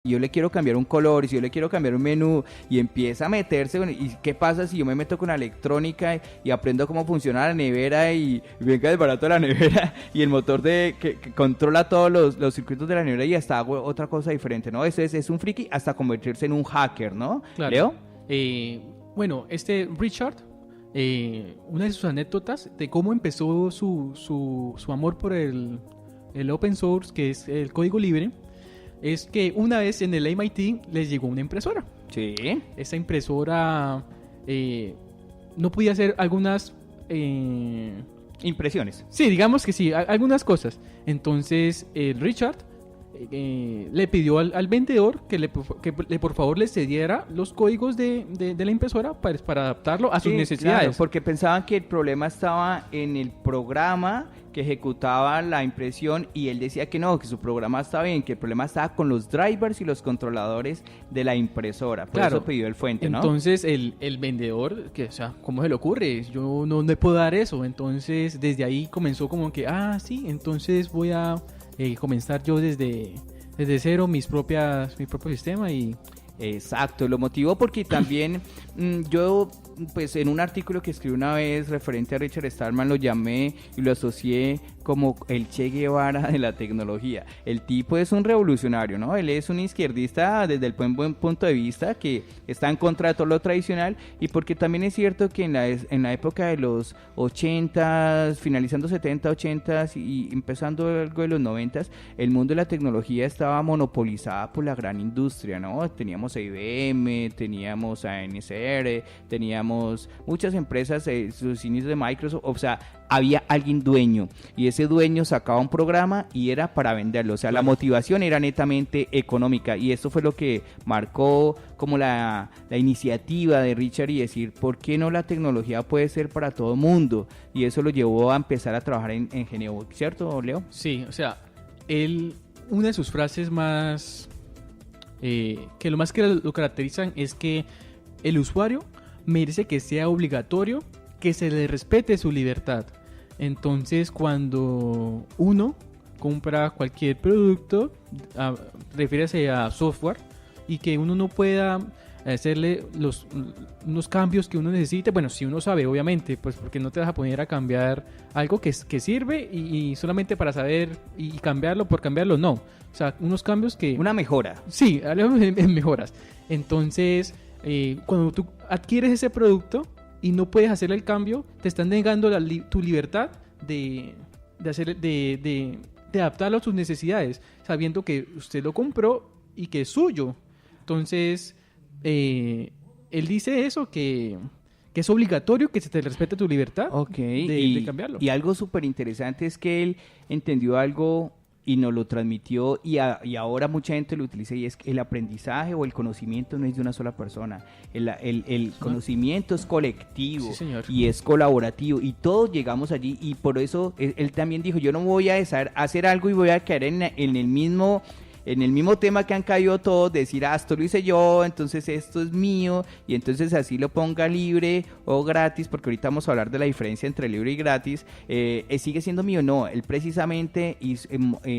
y yo le quiero cambiar un color, y si yo le quiero cambiar un menú, y empieza a meterse, ¿y qué pasa si yo me meto con la electrónica y aprendo cómo funciona la nevera y venga desbarato la nevera y el motor que controla todos los circuitos de la nevera y hasta hago otra cosa diferente, ¿no? Eso es un friki hasta convertirse en un hacker, ¿no? Claro. ¿Leo? Bueno, Richard, una de sus anécdotas de cómo empezó su amor por el open source, que es el código libre, es que una vez en el MIT les llegó una impresora. Sí. Esa impresora no podía hacer algunas... impresiones. Sí, digamos que sí, algunas cosas. Entonces Richard le pidió al vendedor que por favor le cediera los códigos de la impresora para adaptarlo a sus necesidades. Claro, porque pensaban que el problema estaba en el programa que ejecutaba la impresión y él decía que no, que su programa estaba bien, que el problema estaba con los drivers y los controladores de la impresora. Por eso pidió el fuente, ¿no? Entonces el vendedor, que, o sea, ¿cómo se le ocurre? Yo no le puedo dar eso. Entonces desde ahí comenzó como que, sí, entonces voy a comenzar yo desde cero mi propio sistema y... Exacto, lo motivó porque también yo, pues en un artículo que escribí una vez referente a Richard Stallman, lo llamé y lo asocié como el Che Guevara de la tecnología. El tipo es un revolucionario, ¿no? Él es un izquierdista desde el buen punto de vista, que está en contra de todo lo tradicional, y porque también es cierto que en la época de los 80s, finalizando 70, 80s y empezando algo de los 90s, el mundo de la tecnología estaba monopolizada por la gran industria, ¿no? Teníamos a IBM, teníamos a NCR, teníamos muchas empresas, sus inicios de Microsoft, o sea, había alguien dueño, y ese dueño sacaba un programa y era para venderlo, o sea, la motivación era netamente económica, y esto fue lo que marcó como la iniciativa de Richard y decir, ¿por qué no la tecnología puede ser para todo mundo? Y eso lo llevó a empezar a trabajar en Geneo, ¿cierto, Leo? Sí, o sea, una de sus frases más, que lo más que lo caracterizan es que el usuario merece que sea obligatorio que se le respete su libertad. Entonces, cuando uno compra cualquier producto, refiérase a software, y que uno no pueda hacerle unos cambios que uno necesite, bueno, si uno sabe, obviamente, pues porque no te vas a poner a cambiar algo que sirve y solamente para saber y cambiarlo por cambiarlo, no. O sea, unos cambios que... Una mejora. Sí, hablamos de mejoras. Entonces, cuando tú adquieres ese producto y no puedes hacerle el cambio, te están negando tu libertad de adaptarlo a tus necesidades, sabiendo que usted lo compró y que es suyo. Entonces, él dice eso, que es obligatorio que se te respete tu libertad de cambiarlo. Y algo súper interesante es que él entendió algo y nos lo transmitió, y ahora mucha gente lo utiliza, y es que el aprendizaje o el conocimiento no es de una sola persona, el conocimiento es colectivo, sí, señor, y es colaborativo, y todos llegamos allí, y por eso él también dijo, yo no voy a hacer algo y voy a caer en el mismo tema que han caído todos, decir, esto lo hice yo, entonces esto es mío, y entonces así lo ponga libre o gratis, porque ahorita vamos a hablar de la diferencia entre libre y gratis, sigue siendo mío. No, él precisamente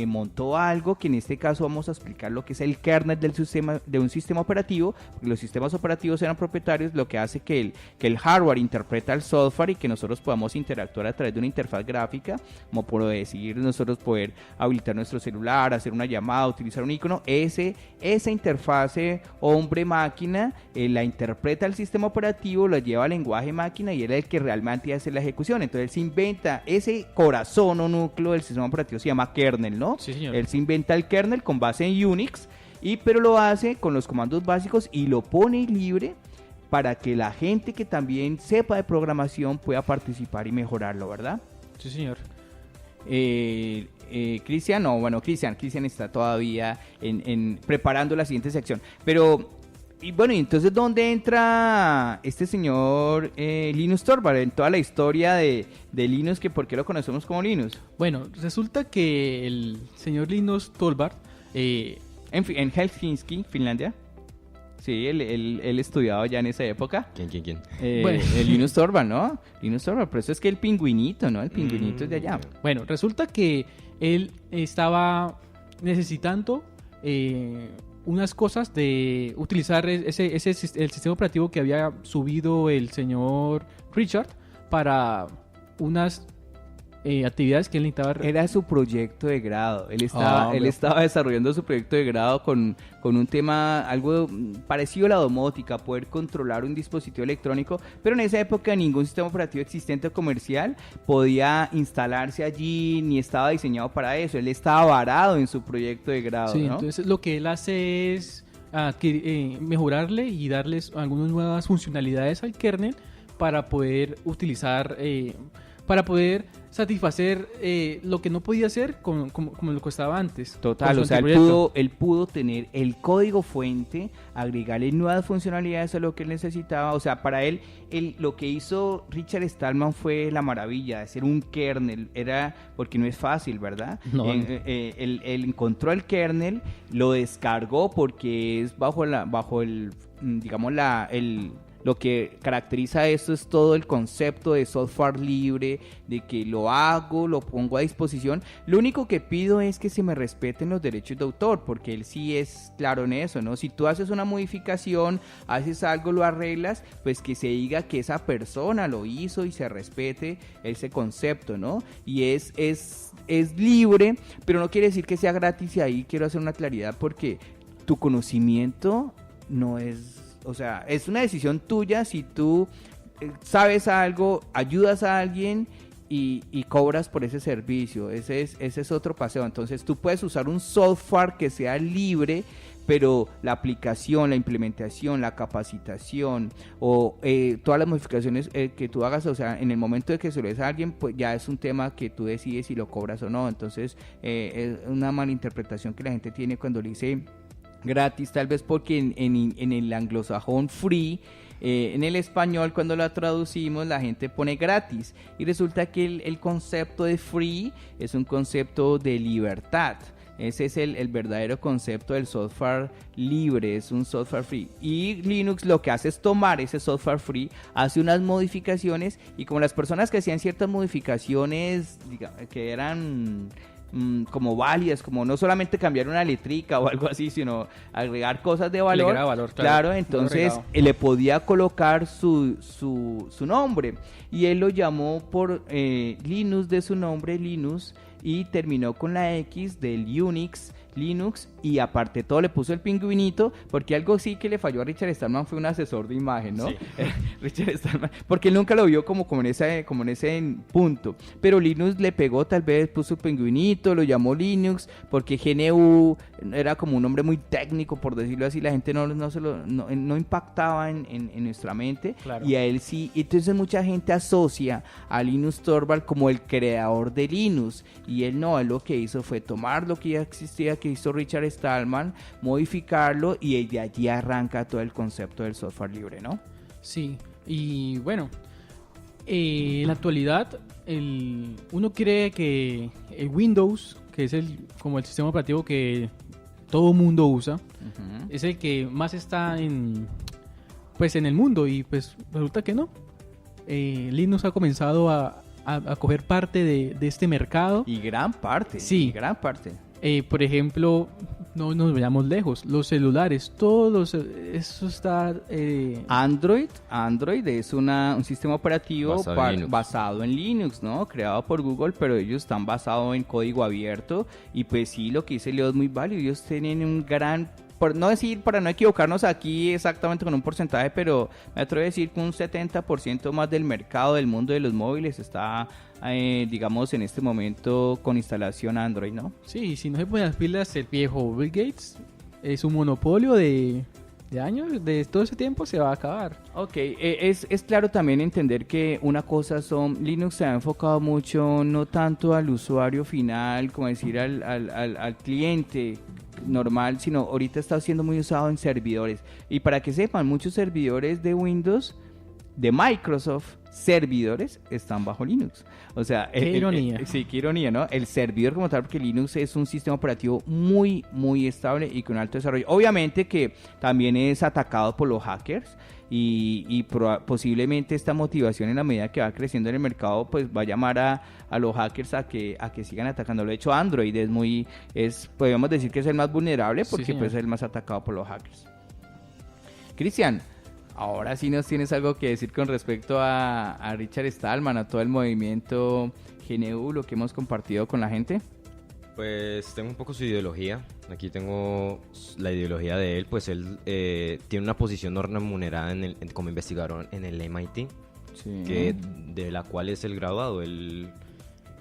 montó algo que en este caso vamos a explicar lo que es el kernel de un sistema operativo, porque los sistemas operativos eran propietarios, lo que hace que el hardware interpreta el software y que nosotros podamos interactuar a través de una interfaz gráfica, como por decir, nosotros poder habilitar nuestro celular, hacer una llamada, utilizar un icono. Esa interfase hombre-máquina la interpreta el sistema operativo, lo lleva al lenguaje máquina y él es el que realmente hace la ejecución. Entonces él se inventa ese corazón o núcleo del sistema operativo, se llama kernel, ¿no? Sí, señor. Él se inventa el kernel con base en Unix, pero lo hace con los comandos básicos y lo pone libre para que la gente que también sepa de programación pueda participar y mejorarlo, ¿verdad? Sí, señor. Cristian está todavía preparando la siguiente sección, pero y bueno, entonces ¿dónde entra este señor Linus Torvald en toda la historia de Linus, que por qué lo conocemos como Linus? Bueno, resulta que el señor Linus Torvald en Helsinki, Finlandia. Sí, él estudiaba ya en esa época. ¿Quién? Bueno, el Linus Torvald, ¿no? Linus Torvald, pero eso es que el pingüinito, ¿no? El pingüinito es de allá. Bueno, resulta que él estaba necesitando unas cosas de utilizar el sistema operativo que había subido el señor Richard para unas actividades que él necesitaba. Era su proyecto de grado. Él estaba desarrollando su proyecto de grado con un tema algo parecido a la domótica, poder controlar un dispositivo electrónico, pero en esa época ningún sistema operativo existente o comercial podía instalarse allí, ni estaba diseñado para eso. Él estaba varado en su proyecto de grado, sí, ¿no? Entonces lo que él hace es mejorarle y darles algunas nuevas funcionalidades al kernel para poder utilizar, para poder satisfacer lo que no podía hacer como lo que estaba antes. Total, o sea, él pudo tener el código fuente, agregarle nuevas funcionalidades a lo que él necesitaba. O sea, para él lo que hizo Richard Stallman fue la maravilla, hacer un kernel, porque no es fácil, ¿verdad? No. Él encontró el kernel, lo descargó porque es bajo el digamos lo que caracteriza esto es todo el concepto de software libre, de que lo hago, lo pongo a disposición. Lo único que pido es que se me respeten los derechos de autor, porque él sí es claro en eso, ¿no? Si tú haces una modificación, haces algo, lo arreglas, pues que se diga que esa persona lo hizo y se respete ese concepto, ¿no? Y es libre, pero no quiere decir que sea gratis, y ahí quiero hacer una claridad, porque tu conocimiento no es... O sea, es una decisión tuya si tú sabes algo, ayudas a alguien y cobras por ese servicio. Ese es otro paseo. Entonces tú puedes usar un software que sea libre, pero la aplicación, la implementación, la capacitación o todas las modificaciones que tú hagas, o sea, en el momento de que se lo des a alguien, pues ya es un tema que tú decides si lo cobras o no. Entonces es una mala interpretación que la gente tiene cuando le dice gratis, tal vez porque en el anglosajón free, en el español cuando la traducimos la gente pone gratis, y resulta que el concepto de free es un concepto de libertad. Ese es el verdadero concepto del software libre, es un software free. Y Linux lo que hace es tomar ese software free, hace unas modificaciones, y como las personas que hacían ciertas modificaciones, digamos, que eran como válidas, como no solamente cambiar una letrica o algo así, sino agregar cosas de valor, claro, entonces le podía colocar su nombre, y él lo llamó por Linux, de su nombre Linux, y terminó con la X del Unix, Linux, y aparte todo le puso el pingüinito, porque algo sí que le falló a Richard Stallman fue un asesor de imagen, ¿no? Sí. Richard Stallman, porque él nunca lo vio como en ese punto, pero Linux le pegó, tal vez puso el pingüinito, lo llamó Linux, porque GNU era como un nombre muy técnico, por decirlo así, la gente no impactaba en nuestra mente, claro. Y a él sí, entonces mucha gente asocia a Linus Torvald como el creador de Linux, y él lo que hizo fue tomar lo que ya existía, que hizo Richard Stallman, modificarlo, y de allí arranca todo el concepto del software libre, ¿no? Sí, y bueno, en la actualidad uno cree que el Windows, que es como el sistema operativo que todo mundo usa, uh-huh, es el que más está en el mundo, y pues resulta que no. Linux ha comenzado a coger parte de este mercado. Y gran parte. Sí. Y gran parte. Por ejemplo, no nos vayamos lejos, los celulares, eso está... Android es un sistema operativo basado en Linux, ¿no? Creado por Google, pero ellos están basados en código abierto, y pues sí, lo que dice Leo es muy válido. Ellos tienen un gran... Por no decir, para no equivocarnos aquí exactamente con un porcentaje, pero me atrevo a decir que un 70% más del mercado del mundo de los móviles está, digamos, en este momento con instalación Android, ¿no? Sí, si no se ponen las pilas, el viejo Bill Gates es un monopolio de años, de todo ese tiempo se va a acabar. Ok, es claro también entender que una cosa Linux se ha enfocado mucho no tanto al usuario final, como decir al cliente normal, sino ahorita está siendo muy usado en servidores. Y para que sepan, muchos servidores de Windows de Microsoft, servidores, están bajo Linux. O sea, Qué ironía. sí, qué ironía, ¿no? El servidor como tal, porque Linux es un sistema operativo muy, muy estable y con alto desarrollo. Obviamente que también es atacado por los hackers y posiblemente esta motivación en la medida que va creciendo en el mercado, pues va a llamar a los hackers a que sigan atacando. De hecho, Android podríamos decir que es el más vulnerable porque Sí, pues es señor. el más atacado por los hackers. Cristian, ahora sí nos tienes algo que decir con respecto a Richard Stallman, a todo el movimiento GNU, lo que hemos compartido con la gente. Pues tengo un poco su ideología. Aquí tengo la ideología de él. Pues él tiene una posición no remunerada como investigador en el MIT, Sí. de la cual es el graduado.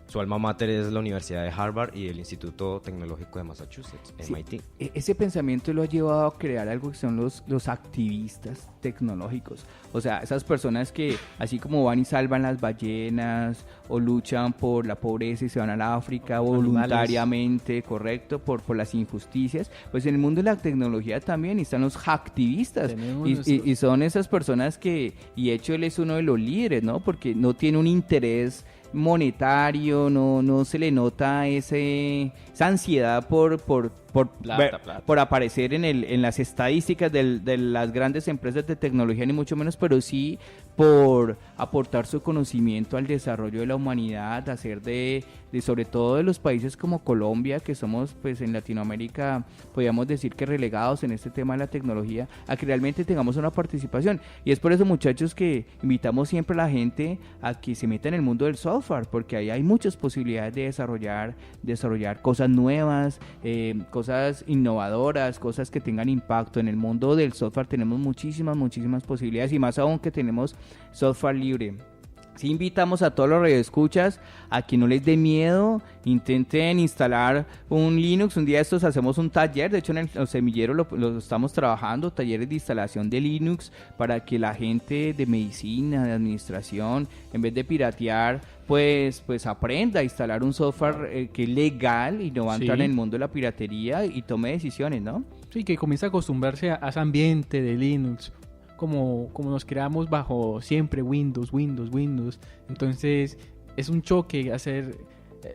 Su alma mater es la Universidad de Harvard y el Instituto Tecnológico de Massachusetts, Sí, MIT. ese pensamiento lo ha llevado a crear algo que son los activistas tecnológicos. O sea, esas personas que así como van y salvan las ballenas o luchan por la pobreza y se van a la África voluntariamente, correcto, por las injusticias, pues en el mundo de la tecnología también están los hacktivistas Tenemos y nuestros- son esas personas que, y de hecho él es uno de los líderes, ¿no? Porque no tiene un interés monetario, no se le nota esa ansiedad por por aparecer en las estadísticas de las grandes empresas de tecnología, ni mucho menos, pero sí por aportar su conocimiento al desarrollo de la humanidad, hacer de sobre todo de los países como Colombia, que somos pues en Latinoamérica, podríamos decir que relegados en este tema de la tecnología, a que realmente tengamos una participación. Y es por eso, muchachos, que invitamos siempre a la gente a que se meta en el mundo del software, porque ahí hay muchas posibilidades de desarrollar cosas nuevas, cosas innovadoras, cosas que tengan impacto. En el mundo del software tenemos muchísimas posibilidades, y más aún que tenemos software libre. Sí, invitamos a todos los radioescuchas a que no les dé miedo, intenten instalar un Linux. Un día de estos hacemos un taller, de hecho en el semillero lo estamos trabajando, talleres de instalación de Linux para que la gente de medicina, de administración, en vez de piratear, pues aprenda a instalar un software que es legal y no va a entrar Sí. en el mundo de la piratería y tome decisiones, ¿no? Sí, que comienza a acostumbrarse a ese ambiente de Linux, como nos creamos bajo siempre Windows. Entonces es un choque hacer...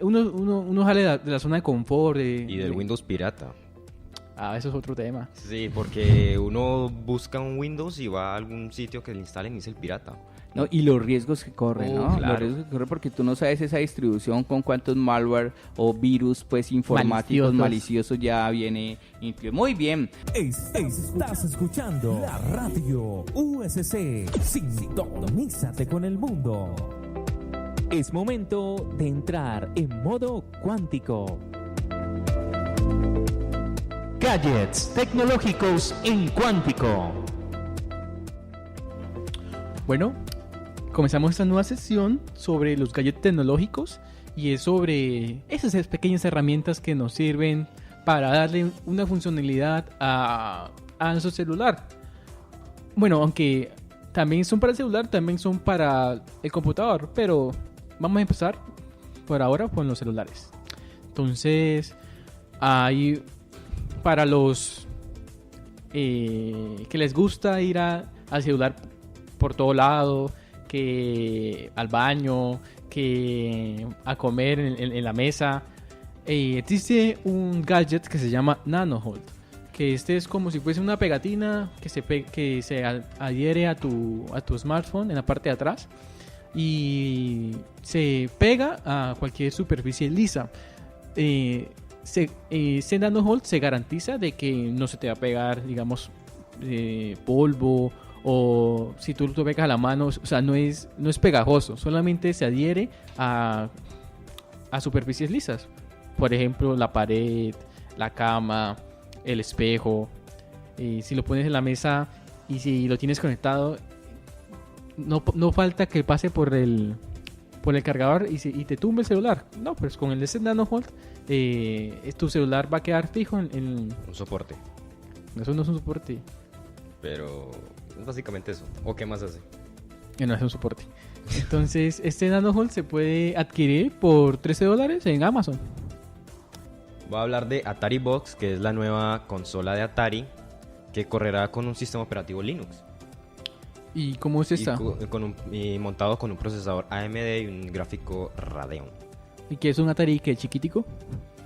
Uno sale de la zona de confort. Y del Windows pirata. Eso es otro tema. Sí, porque uno busca un Windows y va a algún sitio que le instalen y es el pirata. ¿No? Y los riesgos que corren, ¿no? Claro. Los riesgos que corren porque tú no sabes esa distribución con cuántos malware o virus pues informáticos maliciosos ya viene incluido. Muy bien. Estás escuchando la radio USC. Sintonízate con el mundo. Es momento de entrar en modo cuántico. Gadgets tecnológicos en cuántico. Bueno, comenzamos esta nueva sesión sobre los gadgets tecnológicos y es sobre esas pequeñas herramientas que nos sirven para darle una funcionalidad a nuestro celular. Bueno, aunque también son para el celular, también son para el computador, pero vamos a empezar por ahora con los celulares. Entonces, hay para los que les gusta ir al celular por todo lado, que al baño, que a comer en la mesa, existe un gadget que se llama NanoHold, que este es como si fuese una pegatina que se adhiere a tu smartphone en la parte de atrás y se pega a cualquier superficie lisa. Este NanoHold se garantiza de que no se te va a pegar, digamos, polvo, o si tú lo pegas a la mano, o sea, no es pegajoso, solamente se adhiere a superficies lisas. Por ejemplo, la pared, la cama, el espejo. Si lo pones en la mesa y si lo tienes conectado, no falta que pase por el cargador y te tumbe el celular. No, pues con el de ese NanoHold, tu celular va a quedar fijo en... Un soporte. Eso no es un soporte. Pero es básicamente eso. ¿O qué más hace? No es un soporte. Entonces, este NanoHold se puede adquirir por $13 en Amazon. Voy a hablar de Atari Box, que es la nueva consola de Atari que correrá con un sistema operativo Linux. ¿Y cómo es esta? Y montado con un procesador AMD y un gráfico Radeon. ¿Y qué es un Atari que chiquitico?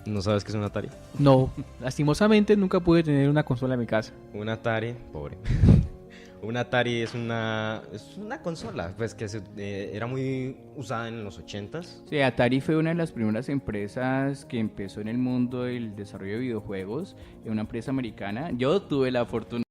¿No sabes qué es un Atari? No, lastimosamente nunca pude tener una consola en mi casa. Un Atari, pobre. Un Atari es una consola, pues que era muy usada en los 80s. Sí, Atari fue una de las primeras empresas que empezó en el mundo del desarrollo de videojuegos, una empresa americana. Yo tuve la fortuna